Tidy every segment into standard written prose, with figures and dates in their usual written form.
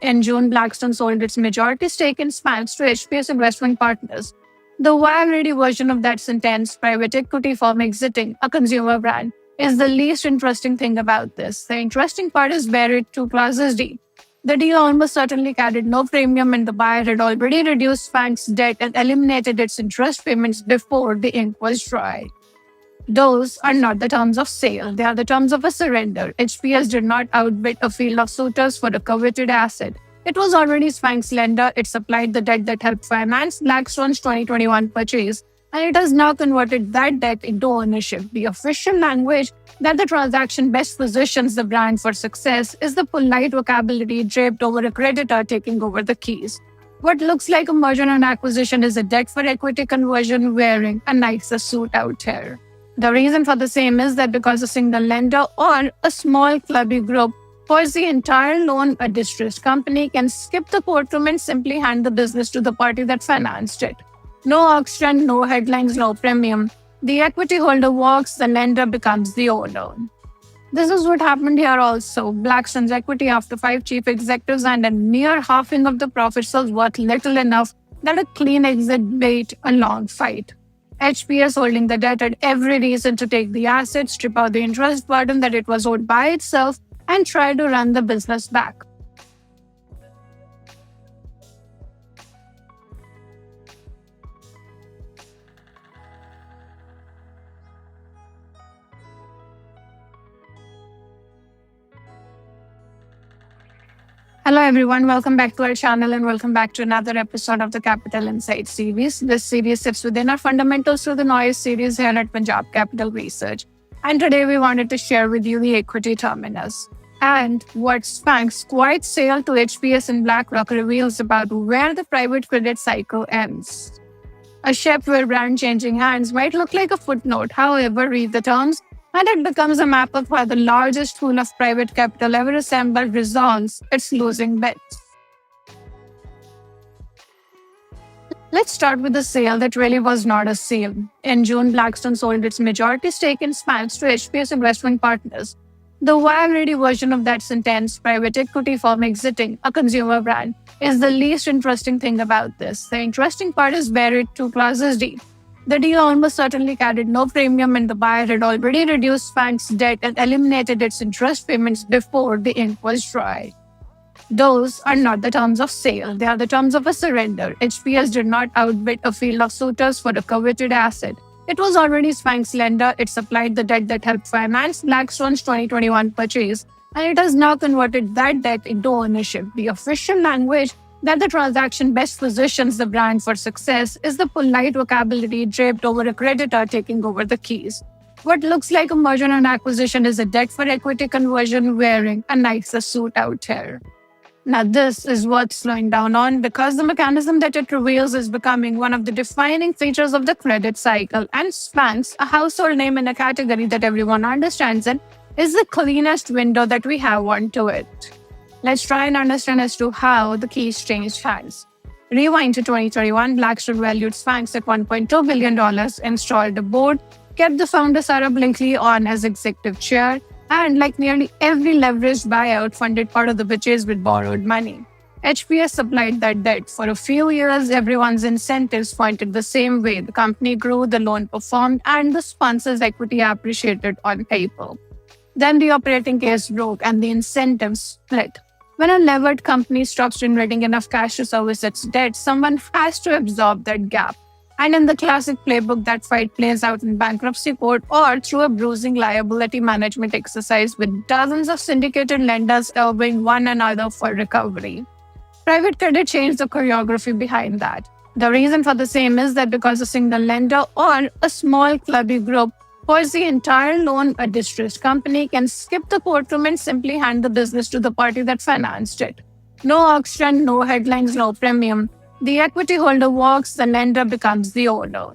In June, Blackstone sold its majority stake in Spanx to HPS Investment Partners. The wire-ready version of that sentence, private equity firm exiting a consumer brand, is the least interesting thing about this. The interesting part is buried two clauses deep. The deal almost certainly carried no premium, and the buyer had already reduced Spanx's debt and eliminated its interest payments before the ink was dry. Those are not the terms of sale, they are the terms of a surrender. HPS did not outbid a field of suitors for a coveted asset. It was already Spanx's lender, it supplied the debt that helped finance Blackstone's 2021 purchase, and it has now converted that debt into ownership. The official language that the transaction best positions the brand for success is the polite vocabulary draped over a creditor taking over the keys. What looks like a merger and acquisition is a debt for equity conversion wearing a nicer suit out here. The reason for the same is that because a single lender or a small clubby group holds the entire loan, a distressed company can skip the courtroom and simply hand the business to the party that financed it. No auction, no headlines, no premium. The equity holder walks, the lender becomes the owner. This is what happened here also. Blackstone's equity after 5 chief executives and a near halving of the profits was worth little enough that a clean exit bait a long fight. HPS holding the debt had every reason to take the assets, strip out the interest burden that it was owed by itself, and try to run the business back. Hello everyone, welcome back to our channel and welcome back to another episode of the Capital Insight series. This series sits within our Fundamentals Through the Noise series here at Punjab Capital Research. And today we wanted to share with you the equity terminus and what Spanx's quiet sale to HPS and BlackRock reveals about where the private credit cycle ends. A ship where brand changing hands might look like a footnote, however, read the terms, and it becomes a map of how the largest pool of private capital ever assembled resolves its losing bets. Let's start with the sale that really was not a sale. In June, Blackstone sold its majority stake in Spanx to HPS Investment Partners. The wire-ready version of that sentence, private equity firm exiting a consumer brand, is the least interesting thing about this. The interesting part is buried two clauses deep. The deal almost certainly carried no premium, and the buyer had already reduced Spanx's debt and eliminated its interest payments before the ink was dry. Those are not the terms of sale, they are the terms of a surrender. HPS did not outbid a field of suitors for a coveted asset. It was already Spanx's lender, it supplied the debt that helped finance Blackstone's 2021 purchase, and it has now converted that debt into ownership. The official language that the transaction best positions the brand for success is the polite vocabulary draped over a creditor taking over the keys. What looks like a merger and acquisition is a debt for equity conversion wearing a nicer suit out here. Now this is worth slowing down on because the mechanism that it reveals is becoming one of the defining features of the credit cycle, and Spanx, a household name in a category that everyone understands in, is the cleanest window that we have onto it. Let's try and understand as to how the keys changed hands. Rewind to 2021, Blackstone valued Spanx at $1.2 billion, installed a board, kept the founder Sarah Brinkley on as executive chair, and like nearly every leveraged buyout, funded part of the purchase with borrowed money. HPS supplied that debt. For a few years, everyone's incentives pointed the same way. The company grew, the loan performed, and the sponsor's equity appreciated on paper. Then the operating case broke and the incentives split. When a levered company stops generating enough cash to service its debt, someone has to absorb that gap. And in the classic playbook, that fight plays out in bankruptcy court or through a bruising liability management exercise with dozens of syndicated lenders elbowing one another for recovery. Private credit changed the choreography behind that. The reason for the same is that because a single lender or a small clubby group holds the entire loan, a distressed company can skip the courtroom and simply hand the business to the party that financed it. No auction, no headlines, no premium. The equity holder walks, the lender becomes the owner.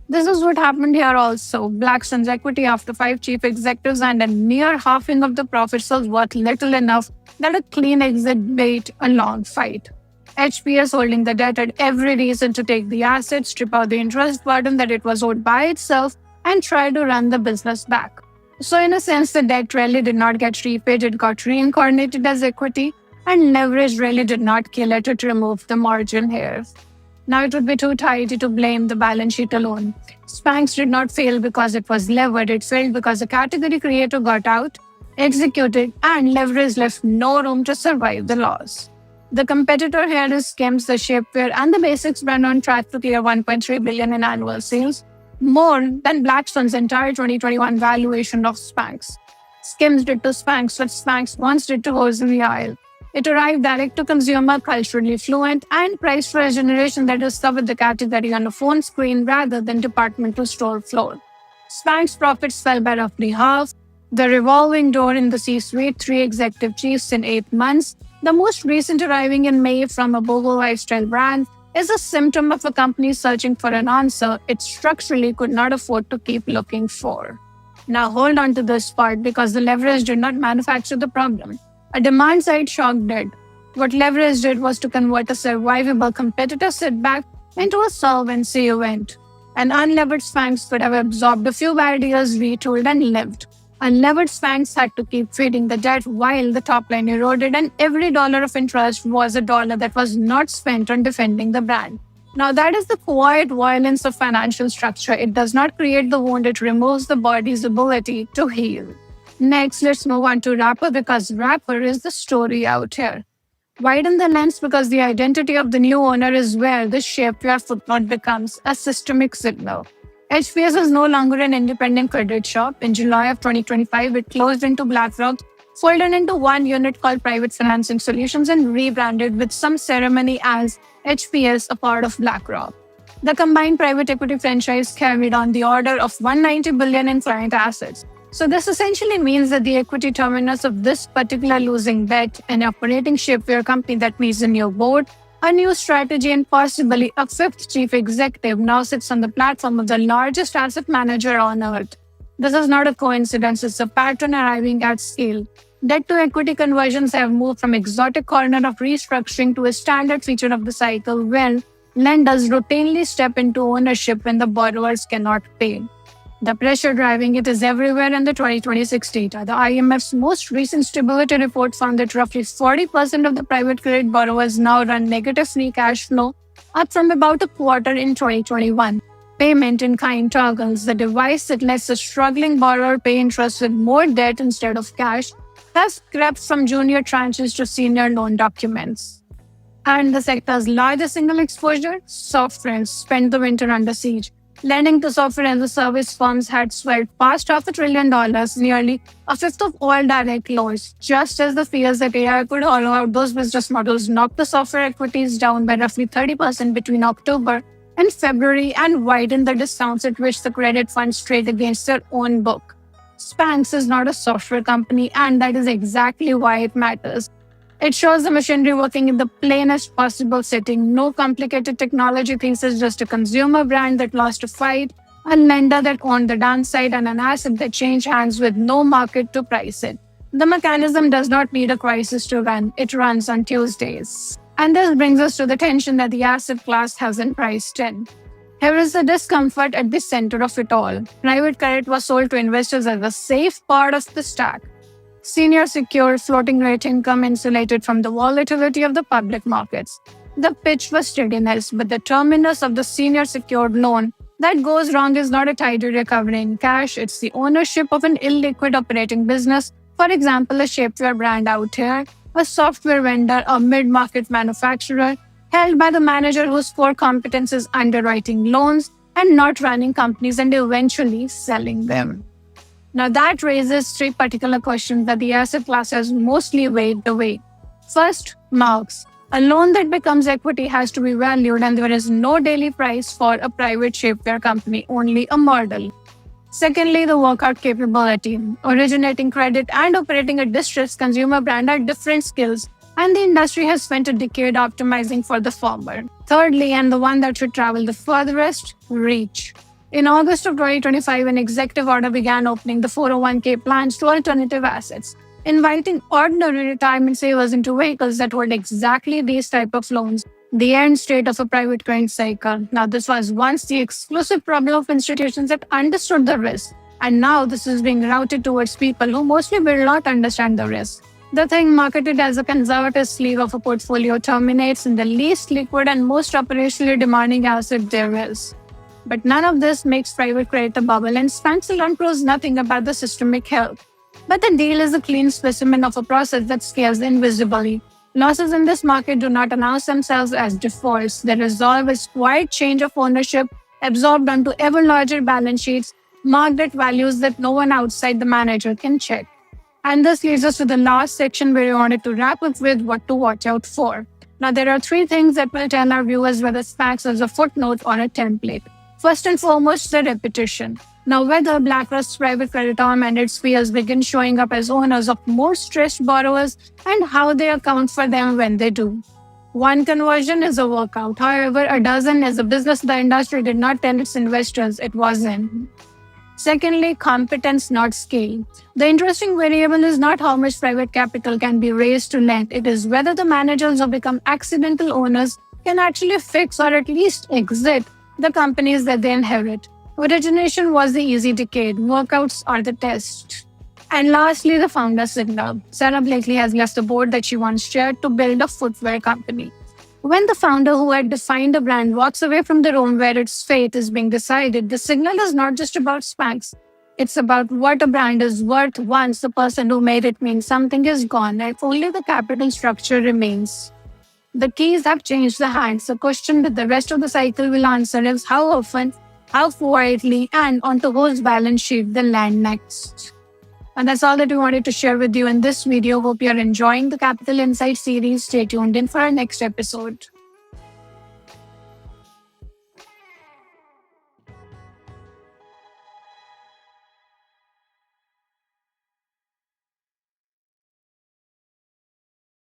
This is what happened here also. Blackstone's equity after 5 chief executives and a near halving of the profits was worth little enough that a clean exit bait a long fight. HPS holding the debt had every reason to take the assets, strip out the interest burden that it was owed by itself, and try to run the business back. So in a sense, the debt really did not get repaid, it got reincarnated as equity. And leverage really did not kill it, it removed the margin here. Now it would be too tidy to blame the balance sheet alone. Spanx did not fail because it was levered, it failed because the category creator got out, executed, and leverage left no room to survive the loss. The competitor here is Skims, the shapewear, and the Basics brand on track to clear 1.3 billion in annual sales, more than Blackstone's entire 2021 valuation of Spanx. Skims did to Spanx what Spanx once did to Hose in the Aisle. It arrived direct to consumer, culturally fluent, and priced for a generation that discovered the category on a phone screen rather than departmental store floor. Spanx profits fell by roughly half. The revolving door in the C-suite, 3 executive chiefs in 8 months, the most recent arriving in May from a boho lifestyle brand, is a symptom of a company searching for an answer it structurally could not afford to keep looking for. Now hold on to this part because the leverage did not manufacture the problem. A demand-side shock did. What leverage did was to convert a survivable competitor setback into a solvency event. An unlevered Spanx could have absorbed a few bad years, retooled, and lived. Unlevered Spanx had to keep feeding the debt while the top line eroded, and every dollar of interest was a dollar that was not spent on defending the brand. Now, that is the quiet violence of financial structure. It does not create the wound, it removes the body's ability to heal. Next, let's move on to Rapper because Rapper is the story out here. Widen the lens because the identity of the new owner is where the shapewear footnote becomes a systemic signal. HPS is no longer an independent credit shop. In July of 2025, it closed into BlackRock, folded into one unit called Private Financing Solutions, and rebranded with some ceremony as HPS, a part of BlackRock. The combined private equity franchise carried on the order of 190 billion in client assets. So this essentially means that the equity terminus of this particular losing bet, an operating shapewear company that needs a new board, a new strategy, and possibly a fifth chief executive, now sits on the platform of the largest asset manager on earth. This is not a coincidence, it's a pattern arriving at scale. Debt to equity conversions have moved from exotic corner of restructuring to a standard feature of the cycle when lenders routinely step into ownership when the borrowers cannot pay. The pressure driving it is everywhere in the 2026 data. The IMF's most recent stability report found that roughly 40% of the private credit borrowers now run negative free cash flow, up from about a quarter in 2021. Payment in kind toggles, the device that lets a struggling borrower pay interest with more debt instead of cash, has crept from junior tranches to senior loan documents. And the sector's largest single exposure, software, spent the winter under siege. Lending to software as a service firms had swelled past $500 billion, nearly a fifth of all direct loans, just as the fears that AI could hollow out those business models knocked the software equities down by roughly 30% between October and February and widened the discounts at which the credit funds trade against their own book. Spanx is not a software company, and that is exactly why it matters. It shows the machinery working in the plainest possible setting. No complicated technology things, it's just a consumer brand that lost a fight, a lender that owned the downside, and an asset that changed hands with no market to price it. The mechanism does not need a crisis to run. It runs on Tuesdays. And this brings us to the tension that the asset class hasn't priced in. Here is the discomfort at the center of it all. Private credit was sold to investors as a safe part of the stack. Senior secured floating rate income insulated from the volatility of the public markets. The pitch was steadiness, but the terminus of the senior secured loan that goes wrong is not a tidy recovery in cash, it's the ownership of an illiquid operating business, for example, a shapewear brand out here, a software vendor, a mid-market manufacturer, held by the manager whose core competence is underwriting loans and not running companies and eventually selling them. Now that raises three particular questions that the asset class has mostly weighed away. First, marks. A loan that becomes equity has to be valued, and there is no daily price for a private shapewear company, only a model. Secondly, the workout capability. Originating credit and operating a distressed consumer brand are different skills, and the industry has spent a decade optimizing for the former. Thirdly, and the one that should travel the furthest, reach. In August of 2025, an executive order began opening the 401k plans to alternative assets, inviting ordinary retirement savers into vehicles that hold exactly these type of loans, the end state of a private credit cycle. Now, this was once the exclusive problem of institutions that understood the risk, and now this is being routed towards people who mostly will not understand the risk. The thing marketed as a conservative sleeve of a portfolio terminates in the least liquid and most operationally demanding asset there is. But none of this makes private credit a bubble, and Spanx alone proves nothing about the systemic health. But the deal is a clean specimen of a process that scales invisibly. Losses in this market do not announce themselves as defaults. They resolve as quiet change of ownership absorbed onto ever larger balance sheets, marked at values that no one outside the manager can check. And this leads us to the last section where we wanted to wrap up with what to watch out for. Now, there are three things that will tell our viewers whether Spanx is a footnote or a template. First and foremost, the repetition. Now, whether BlackRock's private credit arm and its peers begin showing up as owners of more stressed borrowers and how they account for them when they do. One conversion is a workout. However, a dozen is a business the industry did not tell its investors it was in. Secondly, competence, not scale. The interesting variable is not how much private capital can be raised to lend. It is whether the managers who become accidental owners can actually fix or at least exit the companies that they inherit. Origination was the easy decade. Workouts are the test. And lastly, the founder signal. Sarah Blakely has left the board that she once chaired to build a footwear company. When the founder who had defined a brand walks away from the room where its fate is being decided, the signal is not just about Spanx. It's about what a brand is worth once the person who made it means something is gone and only the capital structure remains. The keys have changed the hands. The question that the rest of the cycle will answer is how often, how quietly, and onto whose balance sheet they land next. And that's all that we wanted to share with you in this video. Hope you're enjoying the Capital Insight series. Stay tuned in for our next episode.